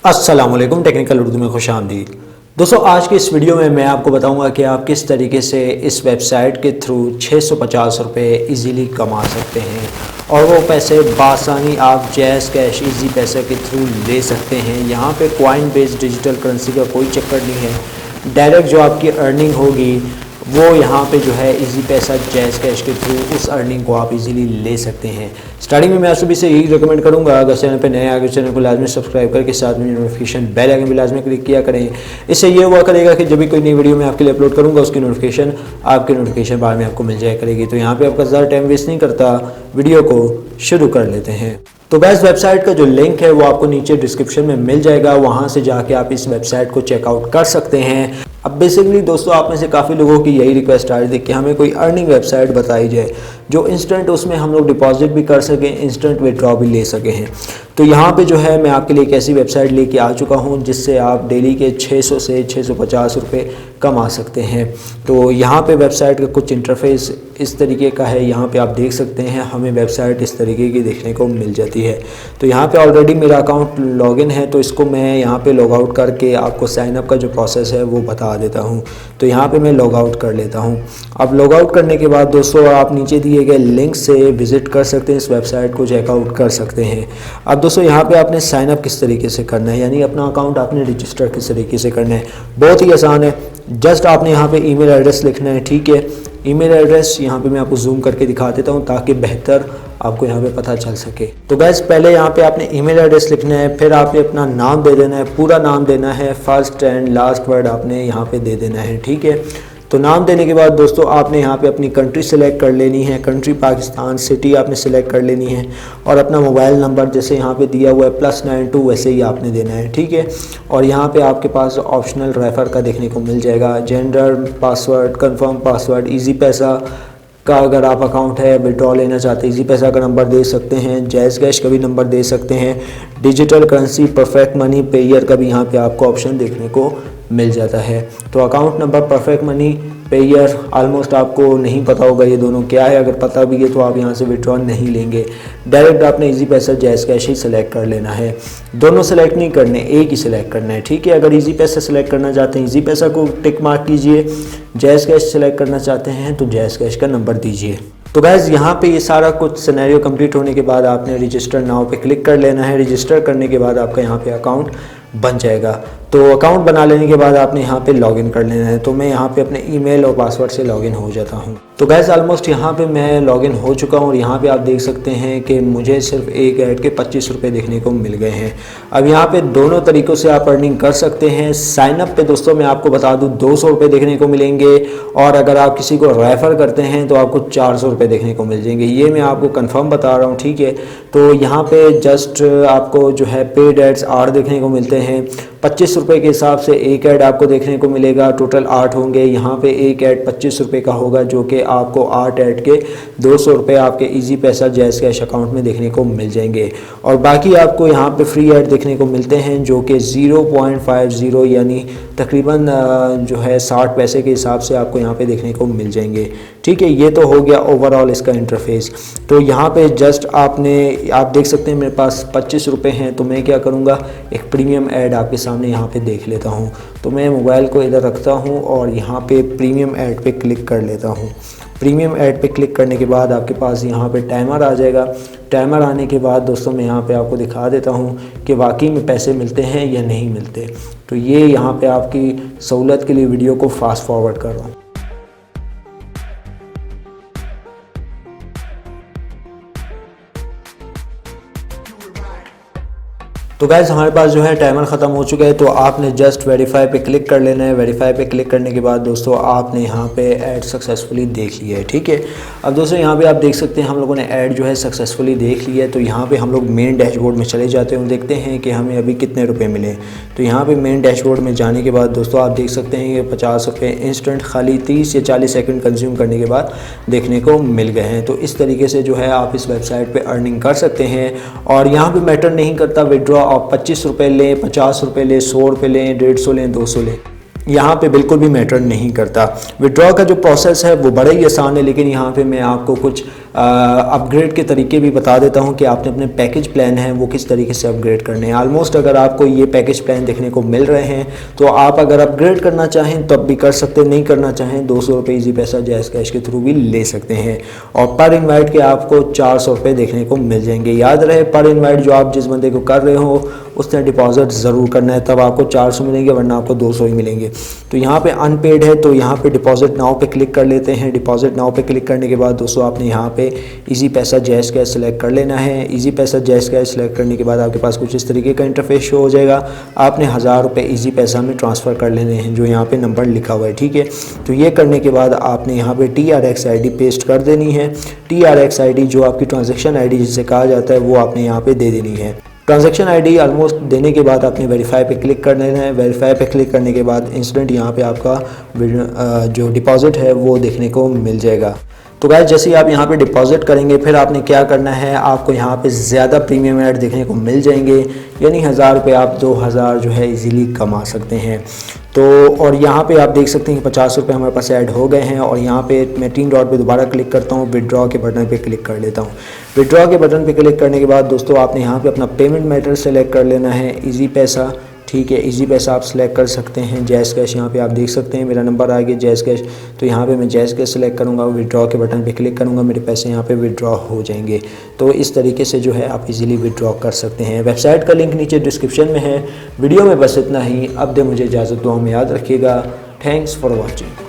अस्सलामुअलैकुम, टेक्निकल उर्दू में खुशामदीद। दोस्तों, आज की इस वीडियो में मैं आपको बताऊंगा कि आप किस तरीके से इस वेबसाइट के थ्रू 650 रुपये ईज़िली कमा सकते हैं और वो पैसे बासानी आप जैज़ कैश इजी पैसे के थ्रू ले सकते हैं। यहाँ पे कॉइन बेस्ड डिजिटल करेंसी का कोई चक्कर नहीं है। डायरेक्ट जो आपकी अर्निंग होगी वो यहाँ पे जो है इजी पैसा जैज़ कैश के थ्रू उस अर्निंग को आप इजीली ले सकते हैं। स्टार्टिंग में मैं आप सभी से यही रिकमेंड करूँगा, अगर चैनल पे नए आगे चैनल को लाजमी सब्सक्राइब करके साथ में नोटिफिकेशन बेल आइकन भी लाजमी क्लिक किया करें। इससे ये हुआ करेगा कि जब भी कोई नई वीडियो मैं आपके लिए अपलोड करूँगा उसकी नोटिफिकेशन आपके नोटिफिकेशन बार में आपको मिल जाया करेगी। तो यहाँ पर आपका ज़्यादा टाइम वेस्ट नहीं करता, वीडियो को शुरू कर लेते हैं। तो गैस, वेबसाइट का जो लिंक है वो आपको नीचे डिस्क्रिप्शन में मिल जाएगा, वहाँ से जाके आप इस वेबसाइट को चेकआउट कर सकते हैं। अब बेसिकली दोस्तों, आप में से काफ़ी लोगों की यही रिक्वेस्ट आ रही थी कि हमें कोई अर्निंग वेबसाइट बताई जाए जो इंस्टेंट उसमें हम लोग डिपॉजिट भी कर सकें, इंस्टेंट विड्रॉ भी ले सके हैं। तो यहाँ पे जो है मैं आपके लिए एक ऐसी वेबसाइट लेके आ चुका हूँ जिससे आप डेली के 600 से 650 रुपये कमा सकते हैं। तो यहाँ पे वेबसाइट का कुछ इंटरफेस इस तरीके का है। यहाँ पे आप देख सकते हैं हमें वेबसाइट इस तरीके की देखने को मिल जाती है। तो यहाँ पे ऑलरेडी मेरा अकाउंट लॉगिन है, तो इसको मैं यहाँ पे लॉग आउट करके आपको साइन अप का जो प्रोसेस है वो बता देता हूँ। तो यहाँ पे मैं लॉग आउट कर लेता हूँ। अब लॉग आउट करने के बाद दोस्तों, आप नीचे दिए गए लिंक से विज़िट कर सकते हैं, इस वेबसाइट को चेकआउट कर सकते हैं। अब दोस्तों, यहाँ पे आपने साइन अप किस तरीके से करना है, यानी अपना अकाउंट आपने रजिस्टर किस तरीके से करना है, बहुत ही आसान है। जस्ट आपने यहाँ पे ईमेल एड्रेस लिखना है, ठीक है। ईमेल एड्रेस यहाँ पे मैं आपको जूम करके दिखा देता हूँ ताकि बेहतर आपको यहाँ पे पता चल सके। तो गैस, पहले यहाँ पे आपने ईमेल एड्रेस लिखना है, फिर आपने अपना नाम दे देना है, पूरा नाम देना है, फर्स्ट एंड लास्ट वर्ड आपने यहाँ पे दे देना है, ठीक है। तो नाम देने के बाद दोस्तों, आपने यहाँ पे अपनी कंट्री सेलेक्ट कर लेनी है, कंट्री पाकिस्तान, सिटी आपने सेलेक्ट कर लेनी है और अपना मोबाइल नंबर जैसे यहाँ पे दिया हुआ है +92 वैसे ही आपने देना है, ठीक है। और यहाँ पे आपके पास ऑप्शनल रेफर का देखने को मिल जाएगा, gender, password, confirm password, easy पैसा का अगर आप अकाउंट है विड्रॉ लेना चाहते हैं, इजी पैसा का नंबर दे सकते हैं, जैज़ कैश का भी नंबर दे सकते हैं, digital currency, perfect money, pair का भी यहाँ पे आपको ऑप्शन देखने को मिल जाता है। तो account number, perfect money, pair almost आपको नहीं पता होगा ये दोनों क्या है। अगर पता भी है तो आप यहाँ से विड्रॉ नहीं लेंगे, डायरेक्ट आपने इजी पैसा जैज़ कैश ही सिलेक्ट कर लेना है। दोनों सेलेक्ट नहीं करने, एक ही सिलेक्ट करना है, ठीक है। अगर इजी पैसा सेलेक्ट करना चाहते हैं इजी पैसा को टिक मार्क कीजिए, जैज़ कैश सेलेक्ट करना चाहते हैं तो जैज़ कैश का नंबर दीजिए। तो गैस, यहाँ पे ये सारा कुछ सिनेरियो कंप्लीट होने के बाद आपने रजिस्टर नाउ पे क्लिक कर लेना है। रजिस्टर करने के बाद आपका यहाँ पे अकाउंट बन जाएगा। तो अकाउंट बना लेने के बाद आपने यहाँ पे लॉगिन कर लेना है। तो मैं यहाँ पे अपने ईमेल और पासवर्ड से लॉगिन हो जाता हूँ। तो गैस, ऑलमोस्ट यहाँ पे मैं लॉगिन हो चुका हूँ और यहाँ पे आप देख सकते हैं कि मुझे सिर्फ एक ऐड के 25 रुपये देखने को मिल गए हैं। अब यहाँ पे दोनों तरीक़ों से आप अर्निंग कर सकते हैं। साइनअप पे दोस्तों मैं आपको बता दूँ 200 रुपये देखने को मिलेंगे और अगर आप किसी को रेफ़र करते हैं तो आपको 400 रुपये देखने को मिल जाएंगे। ये मैं आपको कन्फर्म बता रहा हूँ, ठीक है। तो यहाँ पे जस्ट आपको जो है पेड एड्स 8 देखने को मिलते हैं। 25 रुपये के हिसाब से एक ऐड आपको देखने को मिलेगा, टोटल 8 होंगे। यहाँ पे एक ऐड 25 रुपये का होगा जो कि आपको 8 ऐड के 200 रुपये आपके इजी पैसा जैज़ कैश अकाउंट में देखने को मिल जाएंगे। और बाकी आपको यहाँ पे फ्री ऐड देखने को मिलते हैं जो कि 0.50 यानी तकरीबन जो है 60 पैसे के हिसाब से आपको यहाँ पे देखने को मिल जाएंगे, ठीक है। ये तो हो गया ओवरऑल इसका इंटरफेस। तो यहाँ पे जस्ट आप देख सकते हैं मेरे पास 25 रुपये हैं। तो मैं क्या करूँगा, एक प्रीमियम ऐड आपके सामने यहाँ पे देख लेता हूँ। तो मैं मोबाइल को इधर रखता हूँ और यहाँ पे प्रीमियम ऐड पे क्लिक कर लेता हूँ। प्रीमियम ऐड पे क्लिक करने के बाद आपके पास यहाँ पे टाइमर आ जाएगा। टाइमर आने के बाद दोस्तों मैं यहाँ पे आपको दिखा देता हूँ कि वाकई में पैसे मिलते हैं या नहीं मिलते। तो ये यहाँ पे आपकी सहूलत के लिए वीडियो को फास्ट फॉरवर्ड कर रहा हूँ। तो गाइस, हमारे पास जो है टाइमर ख़त्म हो चुका है। तो आपने जस्ट वेरीफाई पे क्लिक कर लेना है। वेरीफाई पे क्लिक करने के बाद दोस्तों आपने यहाँ पे ऐड सक्सेसफुली देख लिया है, ठीक है। अब दोस्तों यहाँ पे आप देख सकते हैं हम लोगों ने ऐड जो है सक्सेसफुली देख लिया है। तो यहाँ पे हम लोग मेन डैशबोर्ड में चले जाते हैं, देखते हैं कि हमें अभी कितने रुपये मिले। तो यहाँ पे मेन डैशबोर्ड में जाने के बाद दोस्तों आप देख सकते हैं कि 50 रुपये इंस्टेंट खाली 30 या 40 सेकंड कंज्यूम करने के बाद देखने को मिल गए हैं। तो इस तरीके से जो है आप इस वेबसाइट पर अर्निंग कर सकते हैं। और यहाँ पर मैटर नहीं करता विड्रॉ आप 25 रुपये लें, 50 रुपये लें, 100 रुपये लें, 150 लें, 200 लें, यहाँ पे बिल्कुल भी मैटर नहीं करता। विड्रॉ का जो प्रोसेस है वो बड़ा ही आसान है, लेकिन यहाँ पे मैं आपको कुछ अपग्रेड के तरीके भी बता देता हूँ कि आपने अपने पैकेज प्लान है वो किस तरीके से अपग्रेड करने हैं। ऑलमोस्ट अगर आपको ये पैकेज प्लान देखने को मिल रहे हैं तो आप अगर अपग्रेड करना चाहें तब भी कर सकते हैं, नहीं करना चाहें 200 रुपये ईजी पैसा जैज़ कैश के थ्रू भी ले सकते हैं। और पर इनवाइट के आपको 400 रुपये देखने को मिल जाएंगे। याद रहे पर इनवाइट जो आप जिस बंदे को कर रहे हो उसने डिपॉजिट ज़रूर करना है, तब आपको 400 मिलेंगे, वरना आपको 200 ही मिलेंगे। तो यहाँ पे अनपेड है तो यहाँ पे डिपॉजिट नाउ पे क्लिक कर लेते हैं। डिपॉजिट नाउ पे क्लिक करने के बाद दोस्तों आपने यहाँ पे इजी पैसा जैज़ कैश सेलेक्ट कर लेना है। इजी पैसा जैज़ कैश सेलेक्ट करने के बाद आपके पास कुछ इस तरीके का इंटरफेस शो हो जाएगा। आपने 1000 रुपये ईजी पैसा में ट्रांसफ़र कर लेने हैं, जो यहाँ पे नंबर लिखा हुआ है, ठीक है। तो ये करने के बाद आपने यहाँ पे TRX ID पेस्ट कर देनी है। TRX ID जो आपकी ट्रांजेक्शन ID जिसे कहा जाता है वो आपने यहाँ पे दे देनी है। ट्रांजैक्शन ID ऑलमोस्ट देने के बाद आपने वेरीफाई पे क्लिक कर लेना है। वेरीफाई पे क्लिक करने के बाद इंस्टेंट यहाँ पे आपका जो डिपॉजिट है वो देखने को मिल जाएगा। तो गाइस जैसे ही आप यहाँ पे डिपॉजिट करेंगे फिर आपने क्या करना है, आपको यहाँ पे ज़्यादा प्रीमियम ऐड देखने को मिल जाएंगे, यानी 1000 रुपये आप 2000 जो है इजीली कमा सकते हैं। तो और यहाँ पे आप देख सकते हैं कि 50 रुपये हमारे पास ऐड हो गए हैं। और यहाँ पे मैं 3 डॉट पे दोबारा क्लिक करता हूँ, विड्रॉ के बटन पे क्लिक कर लेता हूँ। विड्रॉ के बटन पे क्लिक करने के बाद दोस्तों आपने यहाँ पे अपना पेमेंट मेथड सेलेक्ट कर लेना है, इजी पैसा, ठीक है। इजी पैसा आप सेलेक्ट कर सकते हैं। जैज़ कैश यहाँ पे आप देख सकते हैं मेरा नंबर आ गया जैज़ कैश, तो यहाँ पे मैं जैज़ कैश सेलेक्ट करूँगा, विड्रॉ के बटन पे क्लिक करूँगा, मेरे पैसे यहाँ पे विड्रॉ हो जाएंगे। तो इस तरीके से जो है आप इजीली विड्रॉ कर सकते हैं। वेबसाइट का लिंक नीचे डिस्क्रिप्शन में है। वीडियो में बस इतना ही। अब दे मुझे इजाज़त, दुआ में याद रखिएगा। Thanks for watching.